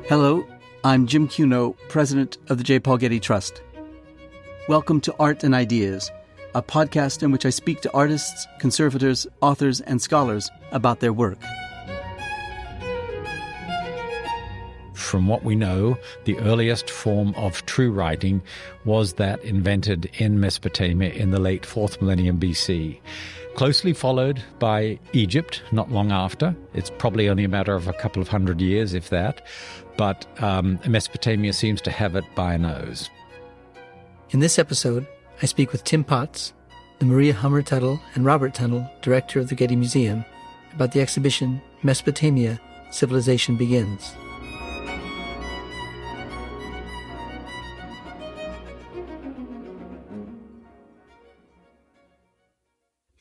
Hello, I'm Jim Cuno, president of the J. Paul Getty Trust. Welcome to Art and Ideas, a podcast in which I speak to artists, conservators, authors, and scholars about their work. From what we know, the earliest form of true writing was that invented in Mesopotamia in the late 4th millennium BC. Closely followed by Egypt not long after. It's probably only a matter of a couple of hundred years, if that. But Mesopotamia seems to have it by a nose. In this episode, I speak with Tim Potts, the Maria Hummer Tuttle and Robert Tuttle, director of the Getty Museum, about the exhibition Mesopotamia, Civilization Begins.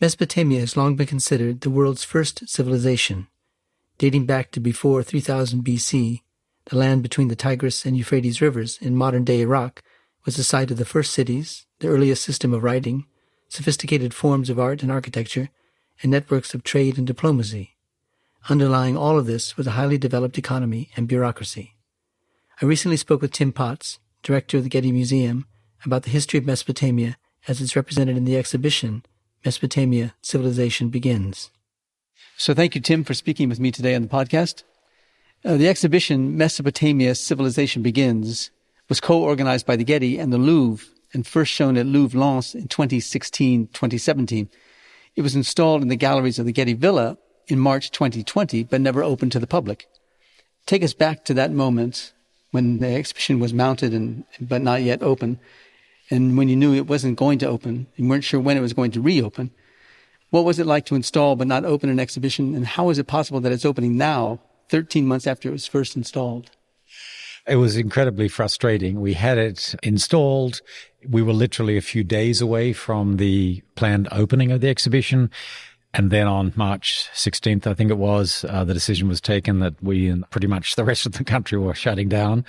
Mesopotamia has long been considered the world's first civilization. Dating back to before 3000 BC, the land between the Tigris and Euphrates rivers in modern-day Iraq was the site of the first cities, the earliest system of writing, sophisticated forms of art and architecture, and networks of trade and diplomacy. Underlying all of this was a highly developed economy and bureaucracy. I recently spoke with Tim Potts, director of the Getty Museum, about the history of Mesopotamia as it's represented in the exhibition Mesopotamia, Civilization Begins. So thank you, Tim, for speaking with me today on the podcast. The exhibition Mesopotamia, Civilization Begins was co-organized by the Getty and the Louvre and first shown at Louvre Lens in 2016-2017. It was installed in the galleries of the Getty Villa in March 2020, but never opened to the public. Take us back to that moment when the exhibition was mounted but not yet open, and when you knew it wasn't going to open, you weren't sure when it was going to reopen. What was it like to install but not open an exhibition, and how is it possible that it's opening now, 13 months after it was first installed? It was incredibly frustrating. We had it installed. We were literally a few days away from the planned opening of the exhibition. And then on March 16th, I think it was, the decision was taken that we and pretty much the rest of the country were shutting down.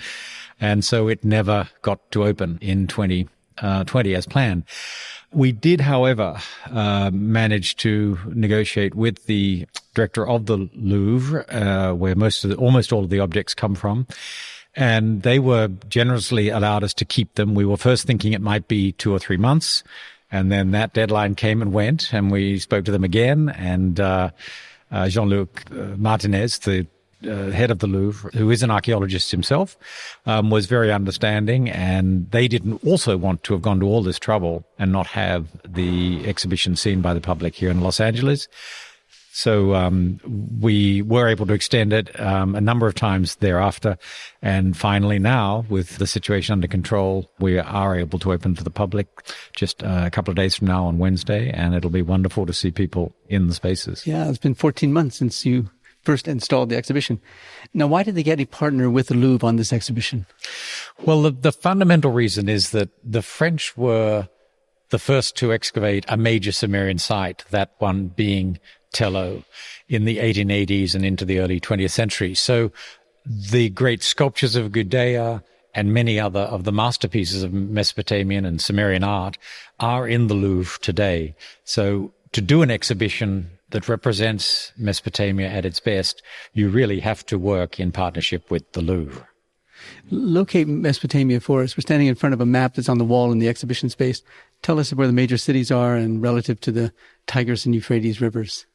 And so it never got to open in 2020 as planned. We did, however, manage to negotiate with the director of the Louvre, where almost all of the objects come from. And they were generously allowed us to keep them. We were first thinking it might be 2 or 3 months. And then that deadline came and went, and we spoke to them again. And Jean-Luc Martinez, the head of the Louvre, who is an archaeologist himself, was very understanding, and they didn't also want to have gone to all this trouble and not have the exhibition seen by the public here in Los Angeles. So we were able to extend it a number of times thereafter. And finally now, with the situation under control, we are able to open to the public just a couple of days from now on Wednesday. And it'll be wonderful to see people in the spaces. Yeah, it's been 14 months since you first installed the exhibition. Now, why did the Getty partner with the Louvre on this exhibition? Well, the fundamental reason is that the French were the first to excavate a major Sumerian site, that one being Tello, in the 1880s and into the early 20th century. So the great sculptures of Gudea and many other of the masterpieces of Mesopotamian and Sumerian art are in the Louvre today. So to do an exhibition that represents Mesopotamia at its best, you really have to work in partnership with the Louvre. Locate Mesopotamia for us. We're standing in front of a map that's on the wall in the exhibition space. Tell us where the major cities are and relative to the Tigris and Euphrates rivers.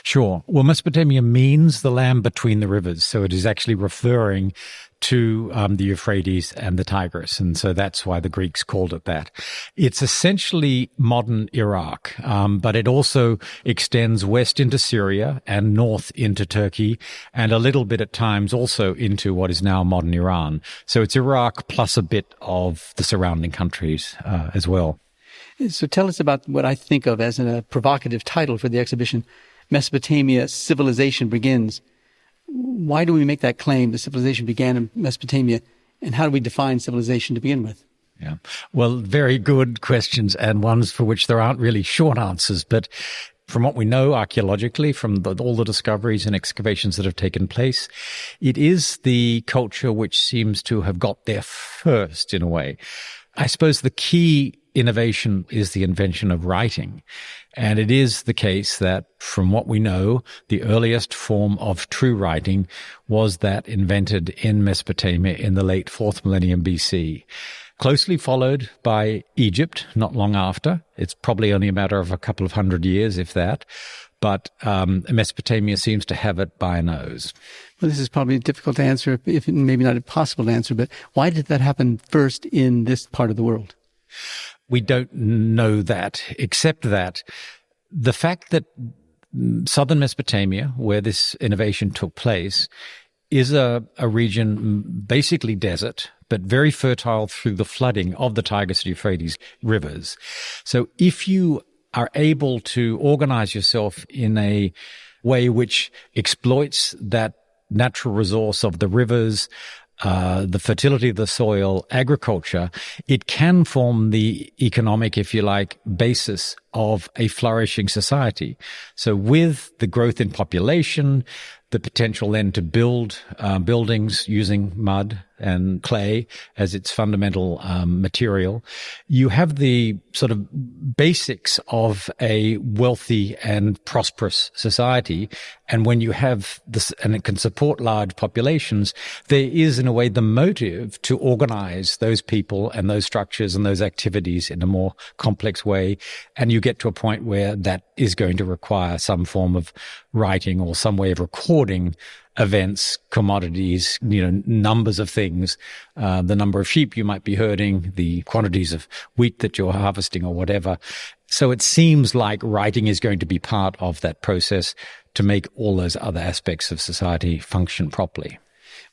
Sure. Well, Mesopotamia means the land between the rivers. So it is actually referring to the Euphrates and the Tigris. And so that's why the Greeks called it that. It's essentially modern Iraq, but it also extends west into Syria and north into Turkey, and a little bit at times also into what is now modern Iran. So it's Iraq plus a bit of the surrounding countries as well. So tell us about what I think of as a provocative title for the exhibition, Mesopotamia, Civilization Begins. Why do we make that claim, the civilization began in Mesopotamia, and how do we define civilization to begin with? Yeah. Well, very good questions, and ones for which there aren't really short answers. But from what we know archaeologically, from all the discoveries and excavations that have taken place, it is the culture which seems to have got there first, in a way. I suppose the key innovation is the invention of writing. And it is the case that, from what we know, the earliest form of true writing was that invented in Mesopotamia in the late 4th millennium BC. Closely followed by Egypt not long after. It's probably only a matter of a couple of hundred years, if that. But Mesopotamia seems to have it by a nose. Well, this is probably difficult to answer, if maybe not impossible to answer, but why did that happen first in this part of the world? We don't know that, except that the fact that southern Mesopotamia, where this innovation took place, is a region basically desert, but very fertile through the flooding of the Tigris and Euphrates rivers. So if you are able to organize yourself in a way which exploits that natural resource of the rivers, the fertility of the soil, agriculture, it can form the economic, if you like, basis of a flourishing society. So with the growth in population, the potential then to build buildings using mud and clay as its fundamental material, you have the sort of basics of a wealthy and prosperous society. And when you have this, and it can support large populations, there is, in a way, the motive to organize those people and those structures and those activities in a more complex way. And you get to a point where that is going to require some form of writing or some way of recording events, commodities, numbers of things, the number of sheep you might be herding, the quantities of wheat that you're harvesting or whatever. So it seems like writing is going to be part of that process to make all those other aspects of society function properly.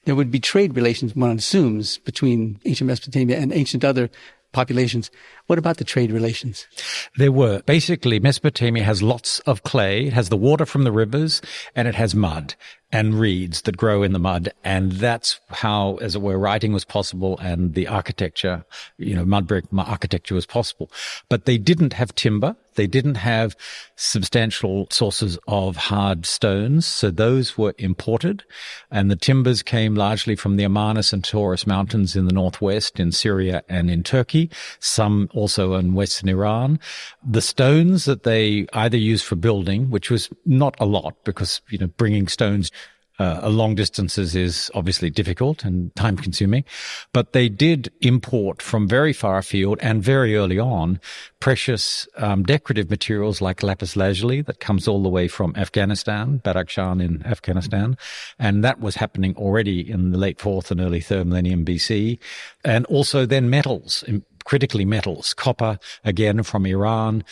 There would be trade relations, one assumes, between ancient Mesopotamia and ancient other populations. What about the trade relations? There were. Basically, Mesopotamia has lots of clay. It has the water from the rivers, and it has mud and reeds that grow in the mud. And that's how, as it were, writing was possible and the architecture, mud brick architecture was possible. But they didn't have timber. They didn't have substantial sources of hard stones. So those were imported. And the timbers came largely from the Amarnas and Taurus mountains in the northwest, in Syria and in Turkey. Some also in western Iran. The stones that they either used for building, which was not a lot because, bringing stones long distances is obviously difficult and time consuming, but they did import from very far afield and very early on precious decorative materials like lapis lazuli that comes all the way from Afghanistan, Badakhshan in Afghanistan, and that was happening already in the late 4th and early 3rd millennium BC, and also then metals, critically metals, copper, again from Iran,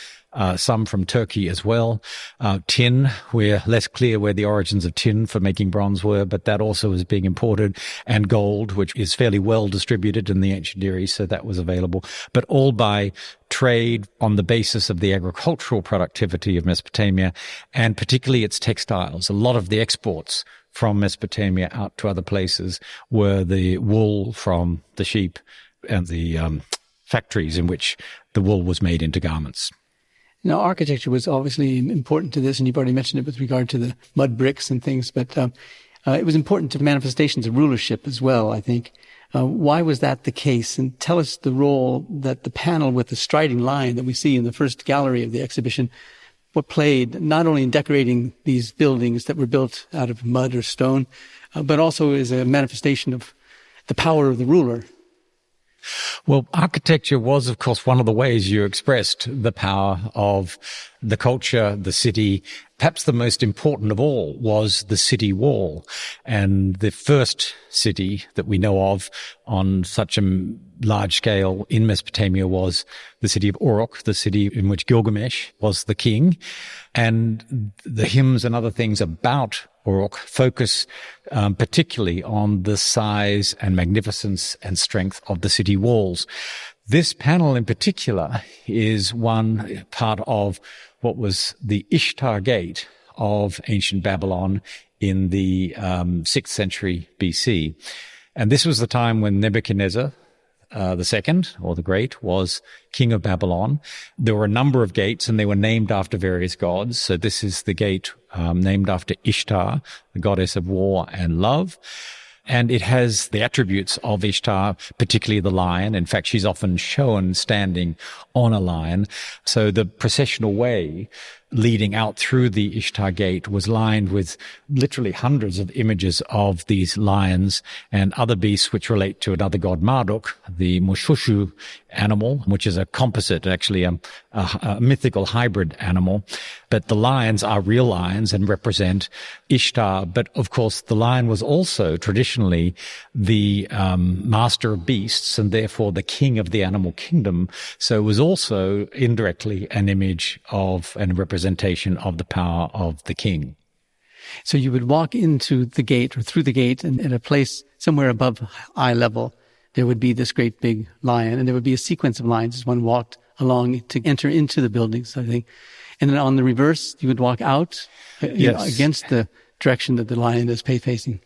some from Turkey as well. Tin, we're less clear where the origins of tin for making bronze were, but that also was being imported, and gold, which is fairly well distributed in the ancient Near East, so that was available, but all by trade on the basis of the agricultural productivity of Mesopotamia, and particularly its textiles. A lot of the exports from Mesopotamia out to other places were the wool from the sheep and the factories in which the wool was made into garments. Now, architecture was obviously important to this, and you've already mentioned it with regard to the mud bricks and things, but it was important to manifestations of rulership as well, I think. Why was that the case? And tell us the role that the panel with the striding line that we see in the first gallery of the exhibition, what played not only in decorating these buildings that were built out of mud or stone, but also as a manifestation of the power of the ruler. Well, architecture was, of course, one of the ways you expressed the power of the culture, the city. Perhaps the most important of all was the city wall. And the first city that we know of on such a large scale in Mesopotamia was the city of Uruk, the city in which Gilgamesh was the king. And the hymns and other things about Uruk focus particularly on the size and magnificence and strength of the city walls. This panel in particular is one part of what was the Ishtar Gate of ancient Babylon in the 6th century BC. And this was the time when Nebuchadnezzar the second, or the Great, was king of Babylon. There were a number of gates, and they were named after various gods. So this is the gate named after Ishtar, the goddess of war and love. And it has the attributes of Ishtar, particularly the lion. In fact, she's often shown standing on a lion. So the processional way leading out through the Ishtar gate was lined with literally hundreds of images of these lions and other beasts which relate to another god, Marduk, the Mushushu animal, which is a composite, actually a mythical hybrid animal. But the lions are real lions and represent Ishtar. But of course, the lion was also traditionally the master of beasts and therefore the king of the animal kingdom. So it was also indirectly an image of and representation of the power of the king. So you would walk into the gate or through the gate, and at a place somewhere above eye level, there would be this great big lion, and there would be a sequence of lions as one walked along to enter into the buildings, I think. And then on the reverse, you would walk out against the direction that the lion is facing.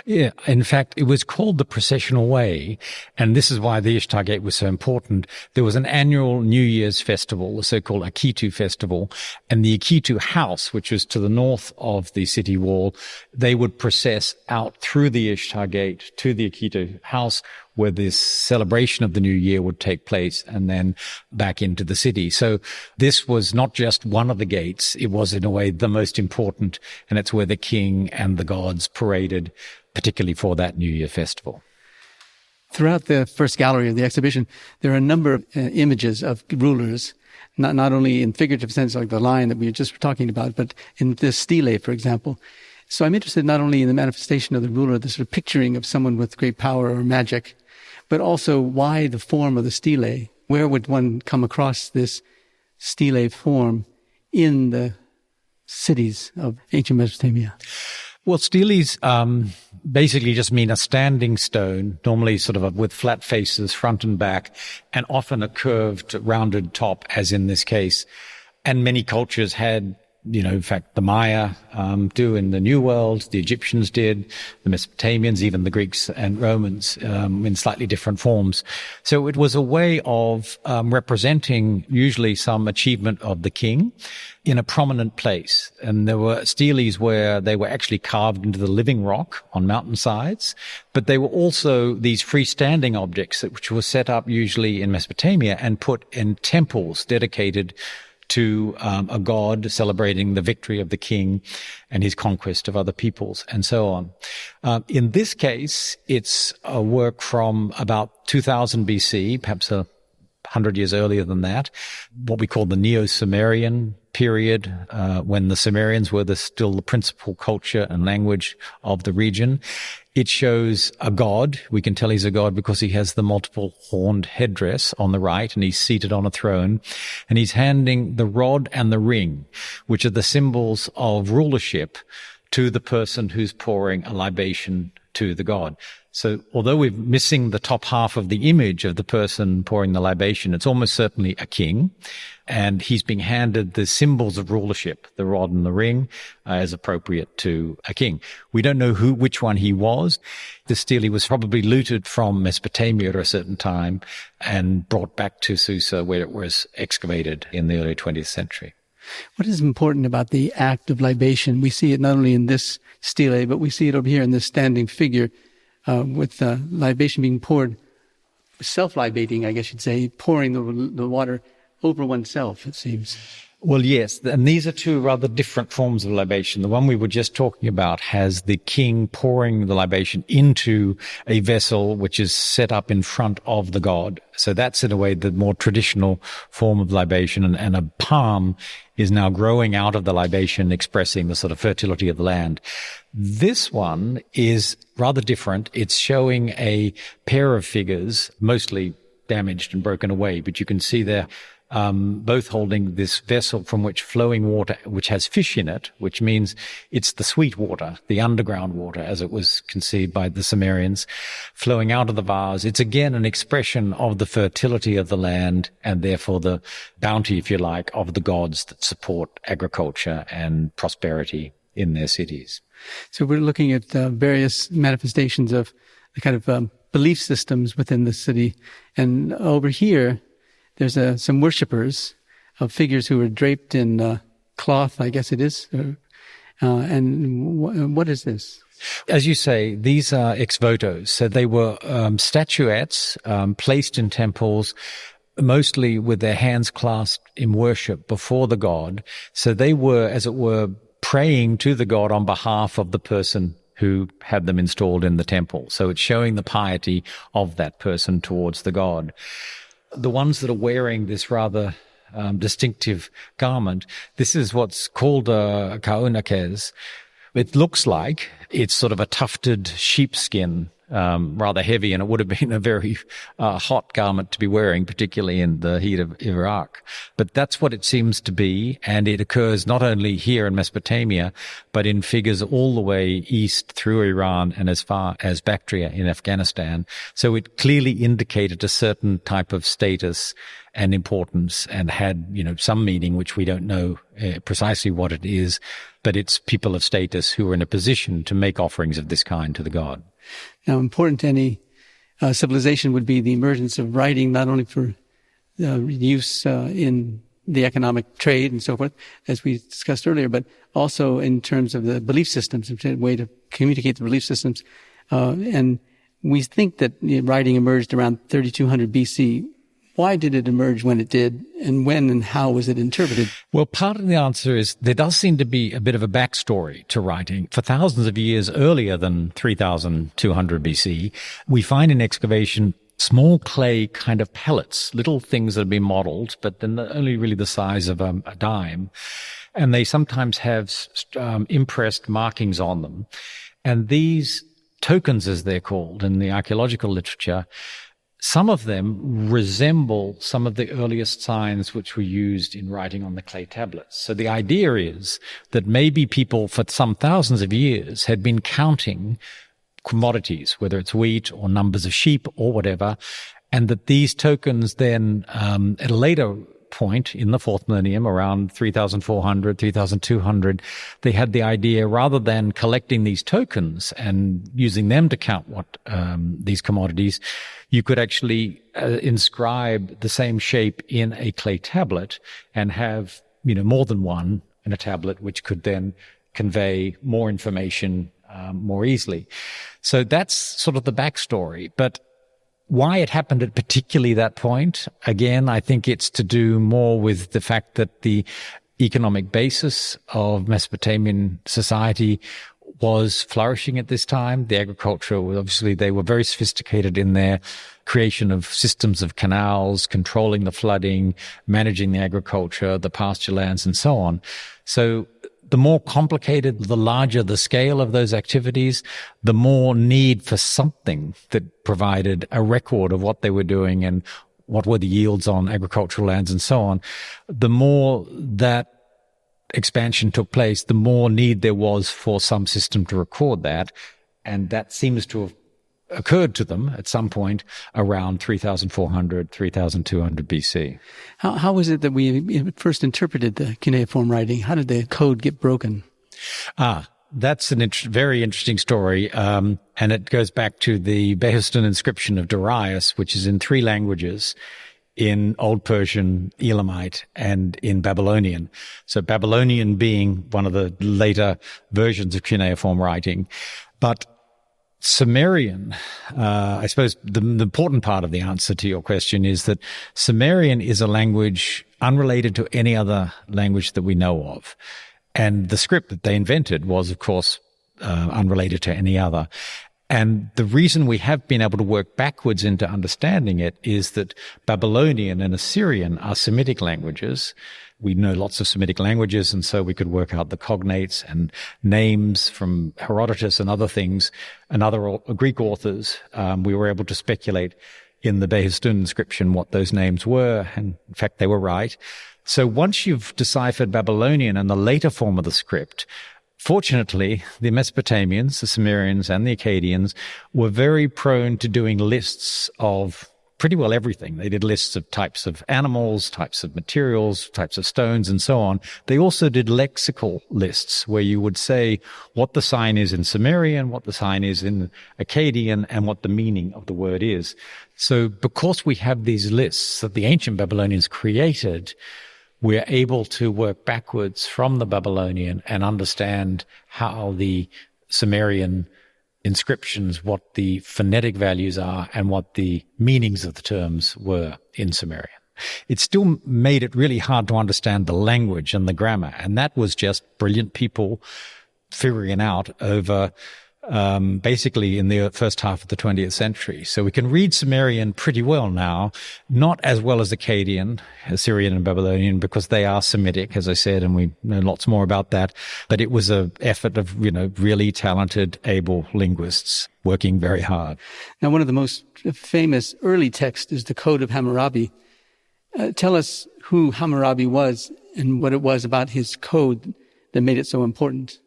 Yeah, in fact, it was called the processional way, and this is why the Ishtar Gate was so important. There was an annual New Year's festival, the so-called Akitu festival, and the Akitu house, which was to the north of the city wall, they would process out through the Ishtar Gate to the Akitu house, where this celebration of the new year would take place, and then back into the city. So this was not just one of the gates. It was, in a way, the most important, and it's where the king and the gods paraded, particularly for that New Year festival. Throughout the first gallery of the exhibition, there are a number of images of rulers, not only in figurative sense like the lion that we were just talking about, but in this stele, for example. So I'm interested not only in the manifestation of the ruler, the sort of picturing of someone with great power or magic, but also why the form of the stele. Where would one come across this stele form in the cities of ancient Mesopotamia? Well, steles basically just mean a standing stone, normally sort of with flat faces, front and back, and often a curved, rounded top, as in this case. And many cultures had, in fact, the Maya do in the New World, the Egyptians did, the Mesopotamians, even the Greeks and Romans in slightly different forms. So it was a way of representing usually some achievement of the king in a prominent place. And there were steles where they were actually carved into the living rock on mountainsides, but they were also these freestanding objects which were set up usually in Mesopotamia and put in temples dedicated to a god celebrating the victory of the king and his conquest of other peoples and so on. In this case, it's a work from about 2000 BC, perhaps 100 years earlier than that, what we call the Neo-Sumerian period, when the Sumerians were still the principal culture and language of the region. It shows a god. We can tell he's a god because he has the multiple horned headdress on the right, and he's seated on a throne, and he's handing the rod and the ring, which are the symbols of rulership, to the person who's pouring a libation to the god. So although we're missing the top half of the image of the person pouring the libation, it's almost certainly a king, and he's being handed the symbols of rulership, the rod and the ring, as appropriate to a king. We don't know which one he was. The stele was probably looted from Mesopotamia at a certain time and brought back to Susa, where it was excavated in the early 20th century. What is important about the act of libation? We see it not only in this stele, but we see it over here in this standing figure with libation being poured, self-libating, I guess you'd say, pouring the water over oneself, it seems. Well, yes, and these are two rather different forms of libation. The one we were just talking about has the king pouring the libation into a vessel which is set up in front of the god. So that's, in a way, the more traditional form of libation, and a palm is now growing out of the libation, expressing the sort of fertility of the land. This one is rather different. It's showing a pair of figures, mostly damaged and broken away, but you can see they're both holding this vessel from which flowing water, which has fish in it, which means it's the sweet water, the underground water, as it was conceived by the Sumerians, flowing out of the vase. It's again an expression of the fertility of the land and therefore the bounty, if you like, of the gods that support agriculture and prosperity in their cities. So we're looking at various manifestations of the kind of belief systems within the city. And over here, there's some worshippers of figures who are draped in cloth, I guess it is, And what is this? As you say, these are ex votos. So they were statuettes placed in temples, mostly with their hands clasped in worship before the god. So they were, as it were, praying to the god on behalf of the person who had them installed in the temple. So it's showing the piety of that person towards the god. The ones that are wearing this rather distinctive garment, this is what's called a kaunakes. It looks like it's sort of a tufted sheepskin, rather heavy, and it would have been a very hot garment to be wearing, particularly in the heat of Iraq. But that's what it seems to be, and it occurs not only here in Mesopotamia, but in figures all the way east through Iran and as far as Bactria in Afghanistan. So it clearly indicated a certain type of status and importance, and had, some meaning which we don't know precisely what it is, but it's people of status who are in a position to make offerings of this kind to the god. Now, important to any civilization would be the emergence of writing, not only for use in the economic trade and so forth, as we discussed earlier, but also in terms of the belief systems, a way to communicate the belief systems. And we think that writing emerged around 3200 BC. Why did it emerge when it did, and when and how was it interpreted? Well, part of the answer is there does seem to be a bit of a backstory to writing. For thousands of years earlier than 3200 BC, we find in excavation small clay kind of pellets, little things that have been modeled, but then only really the size of a dime. And they sometimes have impressed markings on them. And these tokens, as they're called in the archaeological literature, some of them resemble some of the earliest signs which were used in writing on the clay tablets. So the idea is that maybe people for some thousands of years had been counting commodities, whether it's wheat or numbers of sheep or whatever, and that these tokens then, at a later point in the fourth millennium, around 3400, 3200, they had the idea, rather than collecting these tokens and using them to count what these commodities, you could actually inscribe the same shape in a clay tablet and have, more than one in a tablet, which could then convey more information more easily. So that's sort of the backstory. But why it happened at particularly that point, again, I think it's to do more with the fact that the economic basis of Mesopotamian society was flourishing at this time. The agriculture, obviously, they were very sophisticated in their creation of systems of canals, controlling the flooding, managing the agriculture, the pasture lands, and so on. So the more complicated, the larger the scale of those activities, the more need for something that provided a record of what they were doing and what were the yields on agricultural lands and so on. The more that expansion took place, the more need there was for some system to record that. And that seems to have occurred to them at some point around 3400, 3200 BC. How was it that we first interpreted the cuneiform writing? How did the code get broken? That's a very interesting story. And it goes back to the Behistun inscription of Darius, which is in 3 languages, in Old Persian, Elamite, and in Babylonian. So Babylonian being one of the later versions of cuneiform writing. But Sumerian, I suppose the important part of the answer to your question is that Sumerian is a language unrelated to any other language that we know of. And the script that they invented was, of course, unrelated to any other. And the reason we have been able to work backwards into understanding it is that Babylonian and Assyrian are Semitic languages. We know lots of Semitic languages, and so we could work out the cognates and names from Herodotus and other things, and other Greek authors. We were able to speculate in the Behistun inscription what those names were, and in fact, they were right. So once you've deciphered Babylonian and the later form of the script, fortunately, the Mesopotamians, the Sumerians, and the Akkadians were very prone to doing lists of pretty well everything. They did lists of types of animals, types of materials, types of stones, and so on. They also did lexical lists where you would say what the sign is in Sumerian, what the sign is in Akkadian, and what the meaning of the word is. So because we have these lists that the ancient Babylonians created, we're able to work backwards from the Babylonian and understand how the Sumerian inscriptions, what the phonetic values are and what the meanings of the terms were in Sumerian. It still made it really hard to understand the language and the grammar, and that was just brilliant people figuring out over basically in the first half of the 20th century. So we can read Sumerian pretty well now, not as well as Akkadian, Assyrian and Babylonian, because they are Semitic, as I said, and we know lots more about that. But it was an effort of, really talented, able linguists working very hard. Now, one of the most famous early texts is the Code of Hammurabi. Tell us who Hammurabi was and what it was about his code that made it so important.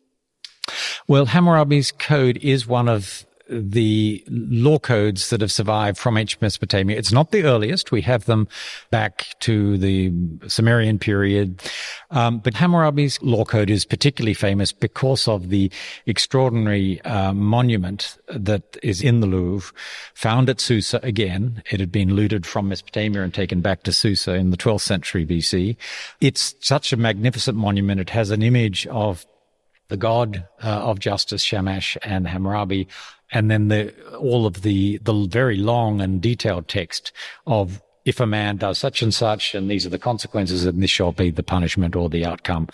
Well, Hammurabi's code is one of the law codes that have survived from ancient Mesopotamia. It's not the earliest. We have them back to the Sumerian period. But Hammurabi's law code is particularly famous because of the extraordinary monument that is in the Louvre, found at Susa again. It had been looted from Mesopotamia and taken back to Susa in the 12th century BC. It's such a magnificent monument. It has an image of the god of justice, Shamash, and Hammurabi, and then all of the very long and detailed text of if a man does such and such, and these are the consequences, and this shall be the punishment or the outcome.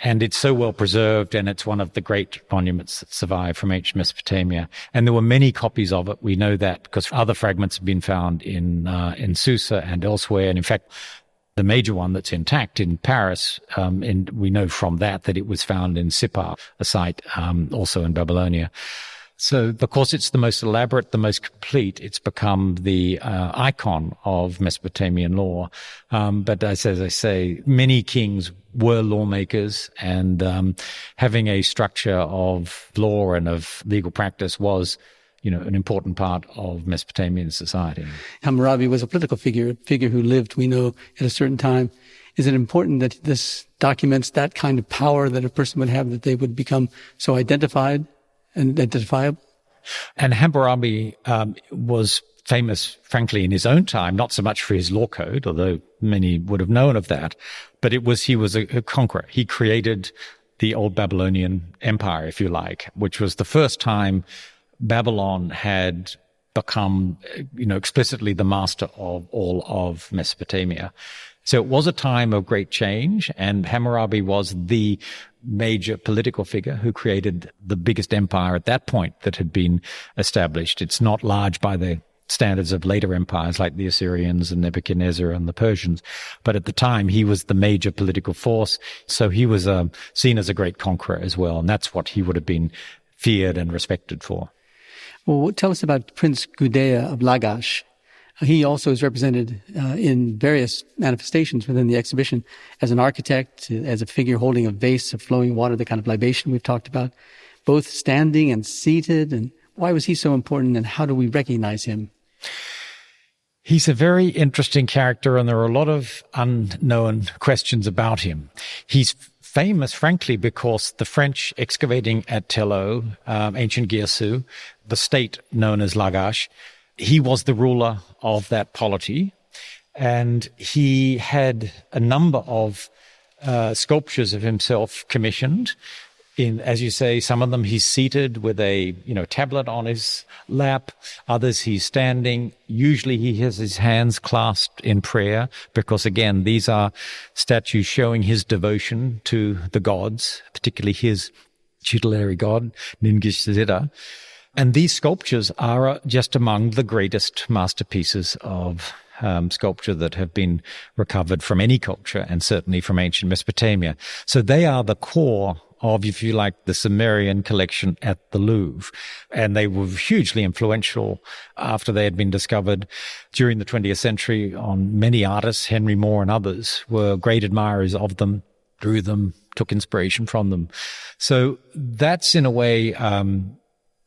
And it's so well preserved, and it's one of the great monuments that survive from ancient Mesopotamia. And there were many copies of it. We know that because other fragments have been found in Susa and elsewhere. And in fact, the major one that's intact in Paris, we know from that it was found in Sippar, a site also in Babylonia. So because it's the most elaborate, the most complete, it's become the icon of Mesopotamian law. But as I say, many kings were lawmakers, and having a structure of law and of legal practice was an important part of Mesopotamian society. Hammurabi was a political figure, a figure who lived, we know, at a certain time. Is it important that this documents that kind of power that a person would have, that they would become so identified and identifiable? And Hammurabi was famous, frankly, in his own time, not so much for his law code, although many would have known of that, but he was a conqueror. He created the old Babylonian Empire, if you like, which was the first time Babylon had become, explicitly the master of all of Mesopotamia. So it was a time of great change, and Hammurabi was the major political figure who created the biggest empire at that point that had been established. It's not large by the standards of later empires like the Assyrians and Nebuchadnezzar and the Persians, but at the time he was the major political force. So he was seen as a great conqueror as well, and that's what he would have been feared and respected for. Well, tell us about Prince Gudea of Lagash. He also is represented in various manifestations within the exhibition as an architect, as a figure holding a vase of flowing water, the kind of libation we've talked about, both standing and seated. And why was he so important, and how do we recognize him? He's a very interesting character, and there are a lot of unknown questions about him. He's famous, frankly, because the French excavating at Tello, ancient Girsu, the state known as Lagash, he was the ruler of that polity, and he had a number of sculptures of himself commissioned. As you say, some of them he's seated with a tablet on his lap. Others he's standing. Usually he has his hands clasped in prayer, because again, these are statues showing his devotion to the gods, particularly his tutelary god, Ningishzida. And these sculptures are just among the greatest masterpieces of sculpture that have been recovered from any culture, and certainly from ancient Mesopotamia. So they are the core of, if you like, the Sumerian collection at the Louvre. And they were hugely influential after they had been discovered during the 20th century. On many artists, Henry Moore and others, were great admirers of them, drew them, took inspiration from them. So that's in a way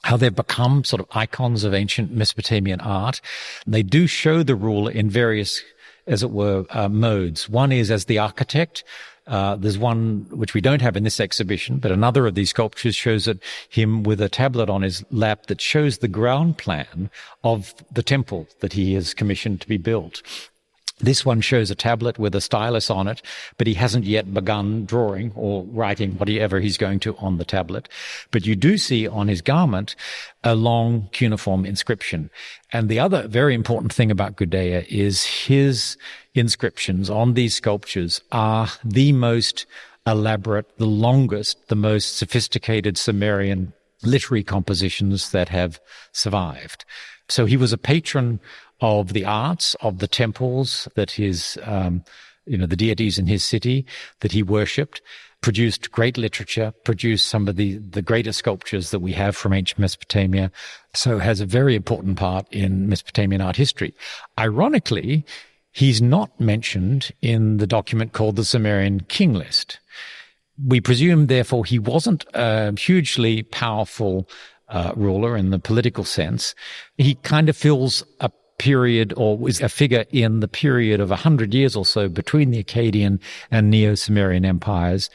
how they've become sort of icons of ancient Mesopotamian art. They do show the ruler in various, as it were, modes. One is as the architect. There's one which we don't have in this exhibition, but another of these sculptures shows him with a tablet on his lap that shows the ground plan of the temple that he has commissioned to be built. This one shows a tablet with a stylus on it, but he hasn't yet begun drawing or writing whatever he's going to on the tablet. But you do see on his garment a long cuneiform inscription. And the other very important thing about Gudea is his inscriptions on these sculptures are the most elaborate, the longest, the most sophisticated Sumerian literary compositions that have survived. So he was a patron of the arts, of the temples that his, the deities in his city that he worshipped, produced great literature, produced some of the greatest sculptures that we have from ancient Mesopotamia, so has a very important part in Mesopotamian art history. Ironically, he's not mentioned in the document called the Sumerian King List. We presume, therefore, he wasn't a hugely powerful ruler in the political sense. He kind of fills a period, or was a figure in the period of 100 years or so between the Akkadian and Neo-Sumerian empires,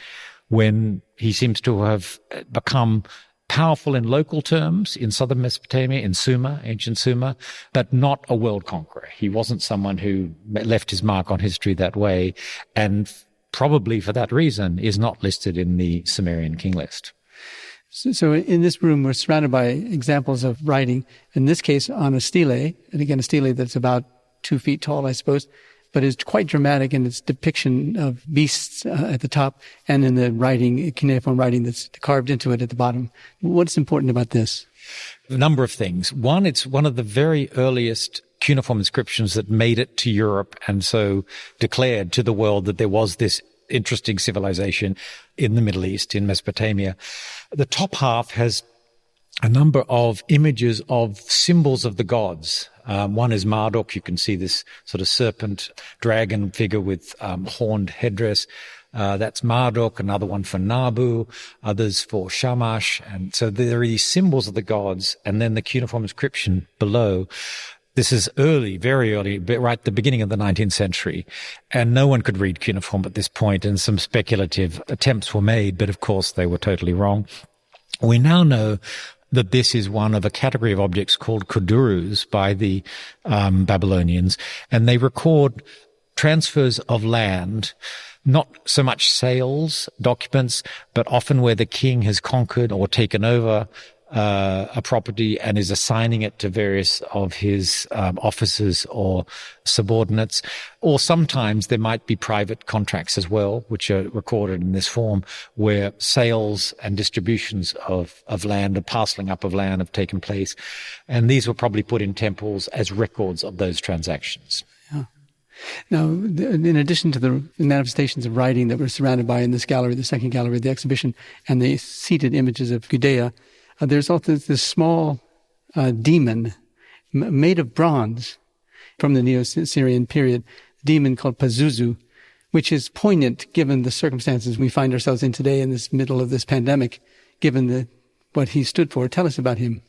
when he seems to have become powerful in local terms in southern Mesopotamia, in Sumer, ancient Sumer, but not a world conqueror. He wasn't someone who left his mark on history that way, and probably for that reason is not listed in the Sumerian King List. So in this room, we're surrounded by examples of writing, in this case on a stele, and again, a stele that's about 2 feet tall, I suppose, but is quite dramatic in its depiction of beasts at the top and in the writing, cuneiform writing that's carved into it at the bottom. What's important about this? A number of things. One, it's one of the very earliest cuneiform inscriptions that made it to Europe and so declared to the world that there was this interesting civilization in the Middle East, in Mesopotamia. The top half has a number of images of symbols of the gods. One is Marduk. You can see this sort of serpent dragon figure with horned headdress. That's Marduk. Another one for Nabu, others for Shamash. And so there are these symbols of the gods, and then the cuneiform inscription below. This is early, very early, right at the beginning of the 19th century. And no one could read cuneiform at this point, and some speculative attempts were made, but of course they were totally wrong. We now know that this is one of a category of objects called kudurus by the Babylonians, and they record transfers of land, not so much sales documents, but often where the king has conquered or taken over a property and is assigning it to various of his officers or subordinates. Or sometimes there might be private contracts as well, which are recorded in this form, where sales and distributions of land, a parceling up of land have taken place. And these were probably put in temples as records of those transactions. Yeah. Now, in addition to the manifestations of writing that we're surrounded by in this gallery, the second gallery of the exhibition, and the seated images of Gudea, there's also this small demon made of bronze from the Neo-Syrian period, a demon called Pazuzu, which is poignant given the circumstances we find ourselves in today in this middle of this pandemic, given what he stood for. Tell us about him.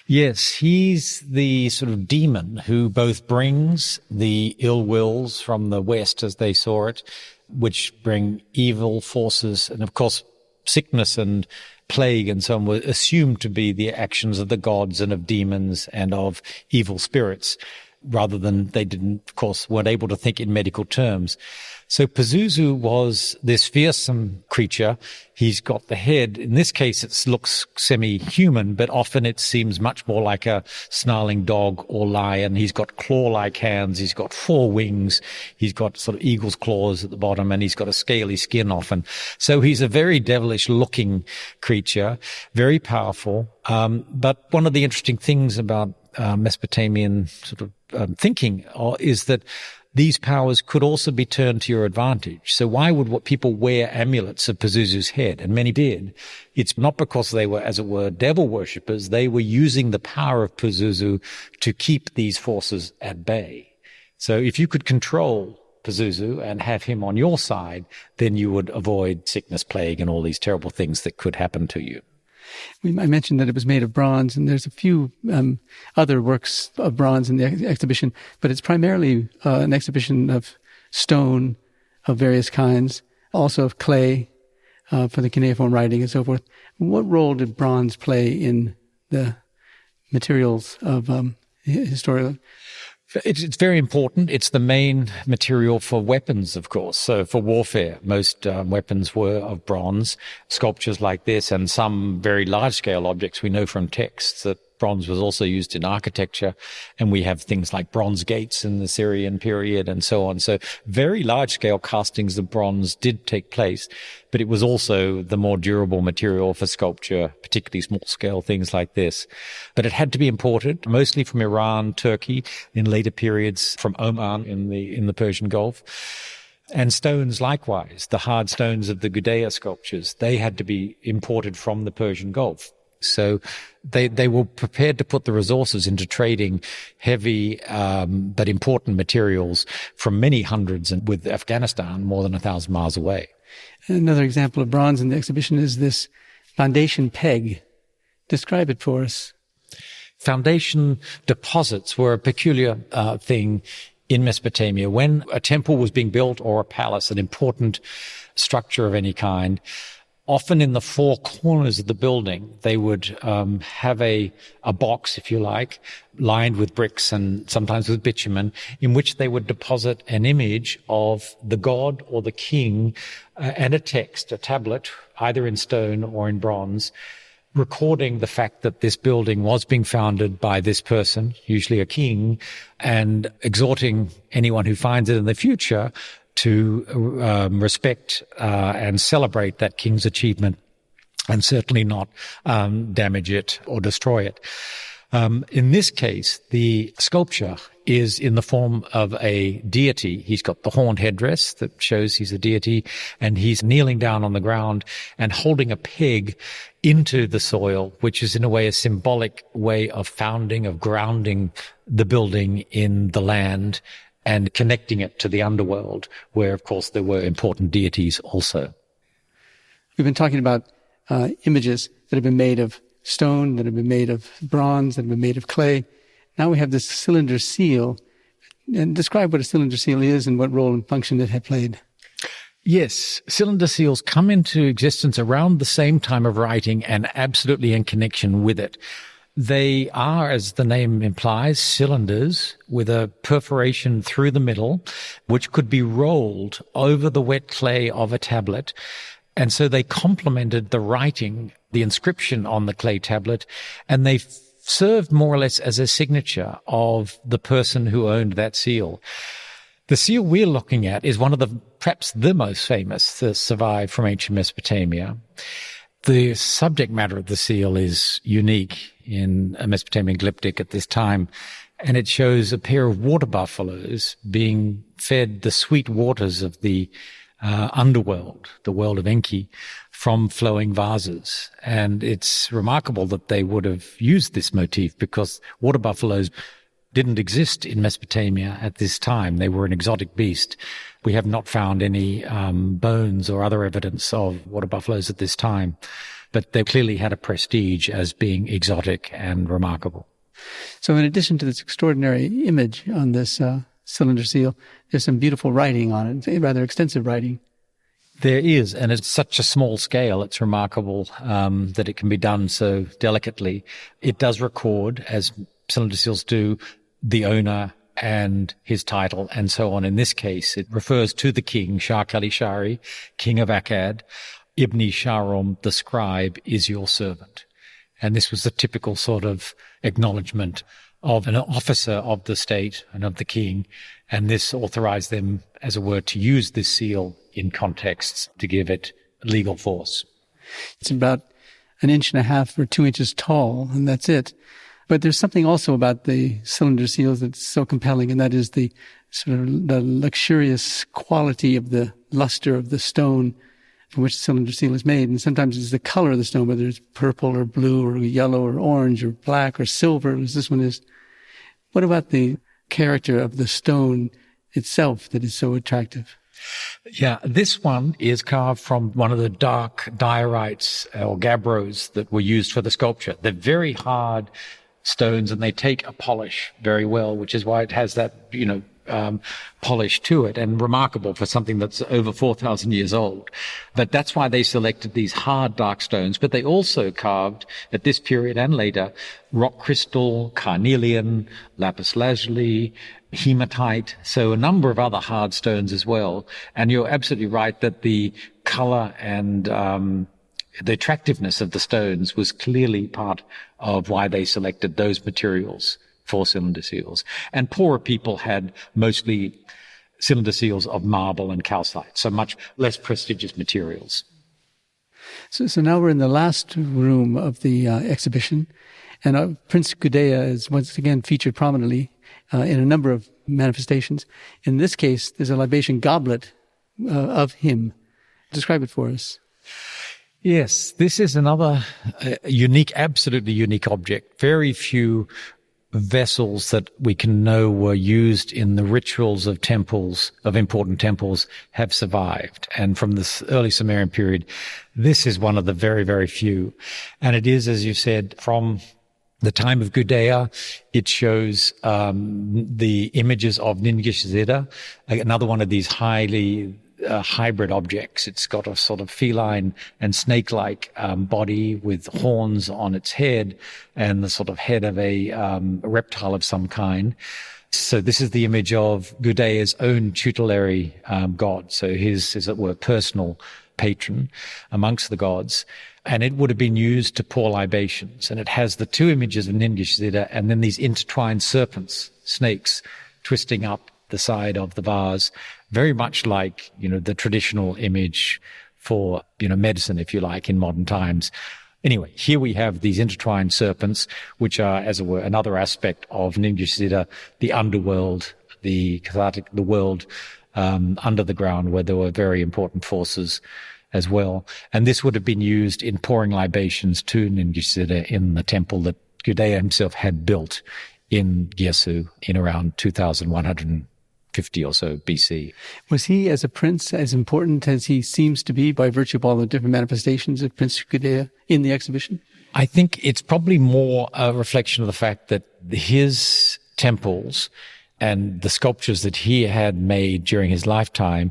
Yes, he's the sort of demon who both brings the ill wills from the West, as they saw it, which bring evil forces, and of course sickness and plague and so on were assumed to be the actions of the gods and of demons and of evil spirits, rather than they weren't able to think in medical terms. So Pazuzu was this fearsome creature. He's got the head. In this case, it looks semi-human, but often it seems much more like a snarling dog or lion. He's got claw-like hands. He's got 4 wings. He's got sort of eagle's claws at the bottom, and he's got a scaly skin often. So he's a very devilish-looking creature, very powerful. But one of the interesting things about Mesopotamian sort of thinking is that these powers could also be turned to your advantage. So why would people wear amulets of Pazuzu's head? And many did. It's not because they were, as it were, devil worshippers. They were using the power of Pazuzu to keep these forces at bay. So if you could control Pazuzu and have him on your side, then you would avoid sickness, plague, and all these terrible things that could happen to you. I mentioned that it was made of bronze, and there's a few other works of bronze in the exhibition, but it's primarily an exhibition of stone of various kinds, also of clay for the cuneiform writing and so forth. What role did bronze play in the materials of historical? It's very important. It's the main material for weapons, of course. So for warfare, most weapons were of bronze. Sculptures like this and some very large-scale objects, we know from texts that bronze was also used in architecture, and we have things like bronze gates in the Syrian period and so on. So very large-scale castings of bronze did take place, but it was also the more durable material for sculpture, particularly small-scale things like this. But it had to be imported, mostly from Iran, Turkey, in later periods from Oman in the Persian Gulf. And stones likewise, the hard stones of the Gudea sculptures, they had to be imported from the Persian Gulf. So they were prepared to put the resources into trading heavy but important materials from many hundreds, and with Afghanistan more than 1,000 miles away. Another example of bronze in the exhibition is this foundation peg. Describe it for us. Foundation deposits were a peculiar thing in Mesopotamia. When a temple was being built or a palace, an important structure of any kind, often in the four corners of the building, they would have a box, if you like, lined with bricks and sometimes with bitumen, in which they would deposit an image of the god or the king and a text, a tablet, either in stone or in bronze, recording the fact that this building was being founded by this person, usually a king, and exhorting anyone who finds it in the future to respect and celebrate that king's achievement, and certainly not damage it or destroy it. In this case, the sculpture is in the form of a deity. He's got the horned headdress that shows he's a deity, and he's kneeling down on the ground and holding a peg into the soil, which is in a way a symbolic way of founding, of grounding the building in the land and connecting it to the underworld, where, of course, there were important deities also. We've been talking about images that have been made of stone, that have been made of bronze, that have been made of clay. Now we have this cylinder seal. And describe what a cylinder seal is and what role and function it had played. Yes, cylinder seals come into existence around the same time of writing and absolutely in connection with it. They are, as the name implies, cylinders with a perforation through the middle, which could be rolled over the wet clay of a tablet. And so they complemented the writing, the inscription on the clay tablet, and they served more or less as a signature of the person who owned that seal. The seal we're looking at is one of perhaps the most famous that survived from ancient Mesopotamia. The subject matter of the seal is unique in a Mesopotamian glyptic at this time, and it shows a pair of water buffaloes being fed the sweet waters of the underworld, the world of Enki, from flowing vases. And it's remarkable that they would have used this motif, because water buffaloes didn't exist in Mesopotamia at this time. They were an exotic beast. We have not found any bones or other evidence of water buffaloes at this time, but they clearly had a prestige as being exotic and remarkable. So in addition to this extraordinary image on this cylinder seal, there's some beautiful writing on it, rather extensive writing. There is, and it's such a small scale, it's remarkable that it can be done so delicately. It does record, as cylinder seals do, the owner and his title and so on. In this case, it refers to the king, Shar-Kali-Shari, king of Akkad. Ibni Sharom, the scribe, is your servant. And this was the typical sort of acknowledgement of an officer of the state and of the king. And this authorized them, as it were, to use this seal in contexts to give it legal force. It's about 1.5 inches or 2 inches tall, and that's it. But there's something also about the cylinder seals that's so compelling, and that is the sort of the luxurious quality of the luster of the stone from which the cylinder seal is made. And sometimes it's the color of the stone, whether it's purple or blue or yellow or orange or black or silver, as this one is. What about the character of the stone itself that is so attractive? Yeah, this one is carved from one of the dark diorites or gabbros that were used for the sculpture. They're very hard stones, and they take a polish very well, which is why it has that, polish to it and remarkable for something that's over 4,000 years old. But that's why they selected these hard, dark stones. But they also carved, at this period and later, rock crystal, carnelian, lapis lazuli, hematite, so a number of other hard stones as well. And you're absolutely right that the color and the attractiveness of the stones was clearly part of why they selected those materials for cylinder seals. And poorer people had mostly cylinder seals of marble and calcite, so much less prestigious materials. So now we're in the last room of the exhibition, and Prince Gudea is once again featured prominently in a number of manifestations. In this case, there's a libation goblet of him. Describe it for us. Yes, this is another unique, absolutely unique object. Very few vessels that we can know were used in the rituals of temples, of important temples, have survived. And from this early Sumerian period, this is one of the very, very few. And it is, as you said, from the time of Gudea. It shows the images of Ningishzida, another one of these highly hybrid objects. It's got a sort of feline and snake-like body with horns on its head and the sort of head of a reptile of some kind. So this is the image of Gudea's own tutelary god, so his, as it were, personal patron amongst the gods. And it would have been used to pour libations. And it has the two images of Ningishzida and then these intertwined serpents, snakes, twisting up the side of the vase, very much like, the traditional image for, medicine, if you like, in modern times. Anyway, here we have these intertwined serpents, which are, as it were, another aspect of Ningishzida, the underworld, the cathartic, the world under the ground, where there were very important forces as well. And this would have been used in pouring libations to Ningishzida in the temple that Gudea himself had built in Gyesu in around 2150 or so BC. Was he, as a prince, as important as he seems to be by virtue of all the different manifestations of Prince Gudea in the exhibition? I think it's probably more a reflection of the fact that his temples and the sculptures that he had made during his lifetime,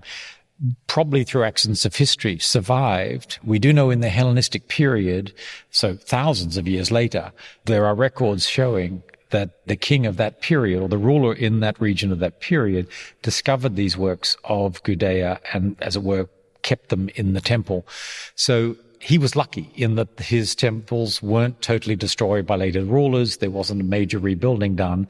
probably through accidents of history, survived. We do know in the Hellenistic period, so thousands of years later, there are records showing that the king of that period, or the ruler in that region of that period, discovered these works of Gudea and, as it were, kept them in the temple. So he was lucky in that his temples weren't totally destroyed by later rulers. There wasn't a major rebuilding done,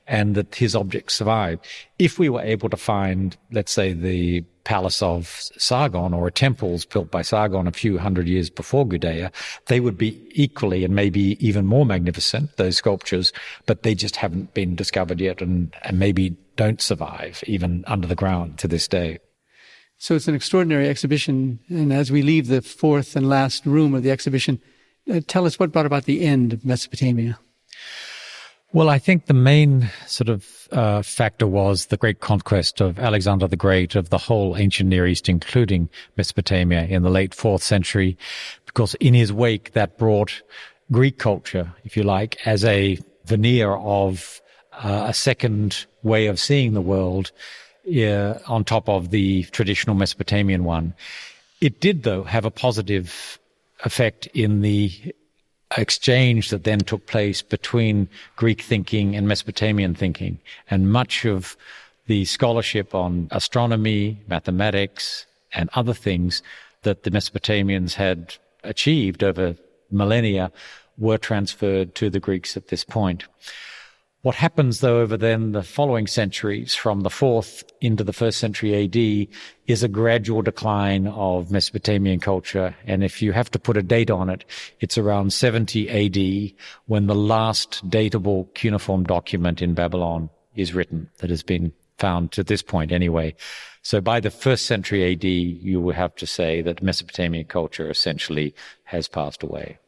and that his objects survived. If we were able to find, let's say, the palace of Sargon or temples built by Sargon a few hundred years before Gudea, they would be equally and maybe even more magnificent, those sculptures, but they just haven't been discovered yet and maybe don't survive even under the ground to this day. So it's an extraordinary exhibition. And as we leave the fourth and last room of the exhibition, tell us what brought about the end of Mesopotamia. Well, I think the main sort of factor was the great conquest of Alexander the Great of the whole ancient Near East, including Mesopotamia, in the late 4th century, because in his wake that brought Greek culture, if you like, as a veneer of a second way of seeing the world on top of the traditional Mesopotamian one. It did, though, have a positive effect in the exchange that then took place between Greek thinking and Mesopotamian thinking. And much of the scholarship on astronomy, mathematics, and other things that the Mesopotamians had achieved over millennia were transferred to the Greeks at this point. What happens, though, over then the following centuries, from the 4th into the 1st century AD, is a gradual decline of Mesopotamian culture. And if you have to put a date on it, it's around 70 AD when the last datable cuneiform document in Babylon is written, that has been found to this point anyway. So by the 1st century AD, you would have to say that Mesopotamian culture essentially has passed away.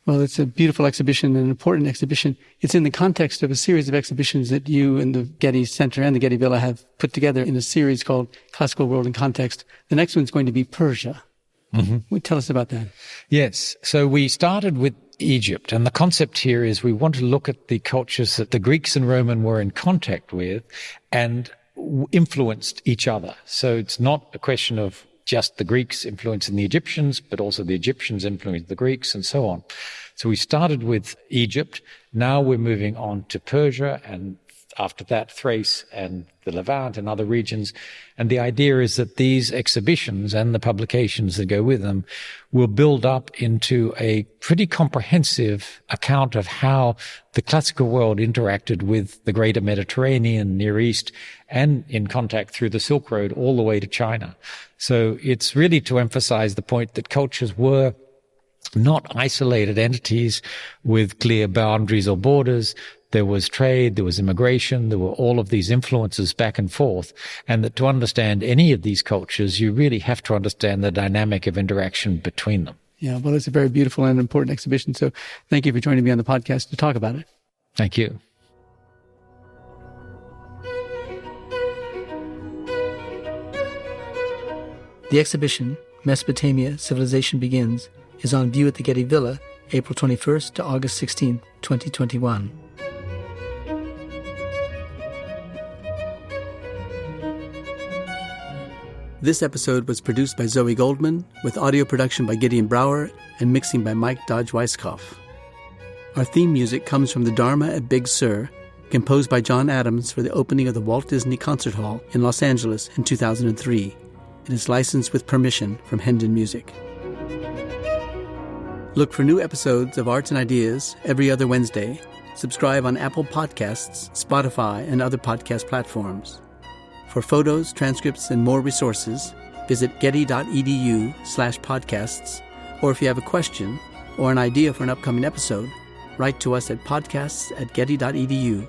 Well, it's a beautiful exhibition, an important exhibition. It's in the context of a series of exhibitions that you and the Getty Center and the Getty Villa have put together in a series called Classical World in Context. The next one's going to be Persia. Mm-hmm. Tell us about that. Yes. So we started with Egypt. And the concept here is we want to look at the cultures that the Greeks and Roman were in contact with and influenced each other. So it's not a question of just the Greeks influencing the Egyptians, but also the Egyptians influenced the Greeks and so on. So we started with Egypt. Now we're moving on to Persia, and after that, Thrace and the Levant and other regions. And the idea is that these exhibitions and the publications that go with them will build up into a pretty comprehensive account of how the classical world interacted with the greater Mediterranean, Near East, and in contact through the Silk Road all the way to China. So it's really to emphasize the point that cultures were not isolated entities with clear boundaries or borders. There was trade, there was immigration, there were all of these influences back and forth. And that to understand any of these cultures, you really have to understand the dynamic of interaction between them. Yeah, well, it's a very beautiful and important exhibition. So thank you for joining me on the podcast to talk about it. Thank you. The exhibition, Mesopotamia, Civilization Begins, is on view at the Getty Villa, April 21st to August 16th, 2021. This episode was produced by Zoe Goldman, with audio production by Gideon Brower and mixing by Mike Dodge-Weisskopf. Our theme music comes from the Dharma at Big Sur, composed by John Adams for the opening of the Walt Disney Concert Hall in Los Angeles in 2003. It is licensed with permission from Hendon Music. Look for new episodes of Arts and Ideas every other Wednesday. Subscribe on Apple Podcasts, Spotify, and other podcast platforms. For photos, transcripts, and more resources, visit getty.edu/podcasts, or if you have a question or an idea for an upcoming episode, write to us at podcasts@getty.edu.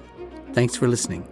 Thanks for listening.